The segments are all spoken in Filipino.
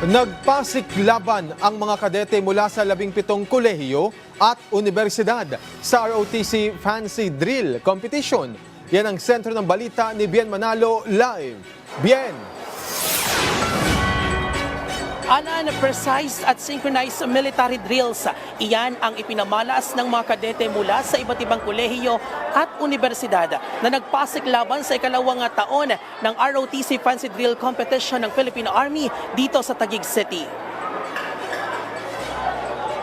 Nagpasiklaban ang mga kadete mula sa 17 kolehiyo at universidad sa ROTC Fancy Drill Competition. Yan ang sentro ng balita ni Bien Manalo live. Bien! Alan, precise at synchronized military drills. Iyan ang ipinamalas ng mga kadete mula sa iba't ibang kolehiyo at universidad na nagpasiklaban sa ikalawang taon ng ROTC Fancy Drill Competition ng Philippine Army dito sa Taguig City.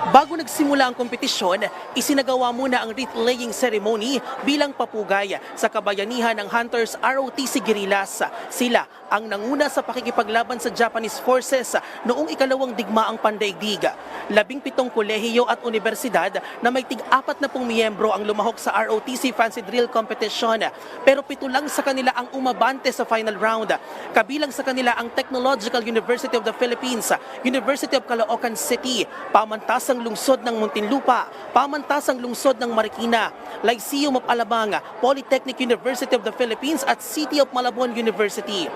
Bago nagsimula ang kompetisyon, isinagawa muna ang wreath-laying ceremony bilang papugay sa kabayanihan ng Hunters ROTC Guerrillas. Sila ang nanguna sa pakikipaglaban sa Japanese forces noong ikalawang digmaang pandaigdig. 17 kolehiyo at universidad na may tig-40 miyembro ang lumahok sa ROTC Fancy Drill Competition. Pero 7 lang sa kanila ang umabante sa final round. Kabilang sa kanila ang Technological University of the Philippines, University of Caloocan City, Pamantasang Lungsod ng Muntinlupa, Pamantasang Lungsod ng Marikina, Lyceum of Alabang, Polytechnic University of the Philippines at City of Malabon University.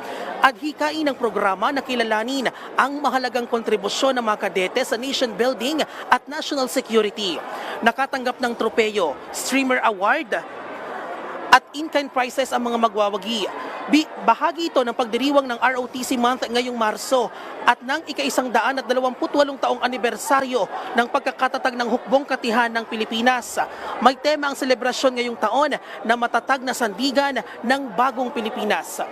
At hikain ng programa na kilalanin ang mahalagang kontribusyon ng mga kadete sa nation building at national security. Nakatanggap ng tropeyo, streamer award at in-kind prizes ang mga magwawagi. Bahagi ito ng pagdiriwang ng ROTC Month ngayong Marso at ng ika-128 taong anibersaryo ng pagkakatatag ng hukbong katihan ng Pilipinas. May tema ang selebrasyon ngayong taon na matatag na sandigan ng bagong Pilipinas.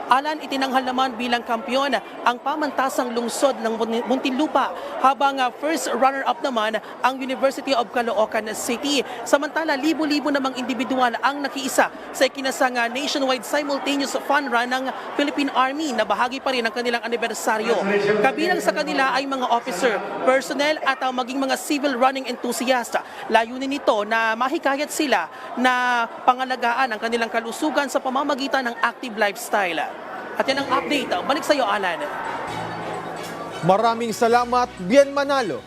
Alan, itinanghal naman bilang kampyon ang Pamantasang Lungsod ng Muntinlupa habang first runner-up naman ang University of Caloocan City. Samantala, libo-libo namang individual ang nakiisa sa ikinasang nationwide simultaneous fun run ng Philippine Army na bahagi pa rin ng kanilang anibersaryo. Kabilang sa kanila ay mga officer, personnel at maging mga civil running enthusiast. Layunin nito na mahikayat sila na pangalagaan ang kanilang kalusugan sa pamamagitan ng active lifestyle. At yan ang update. Balik sa iyo, Alan. Maraming salamat, Bien Manalo.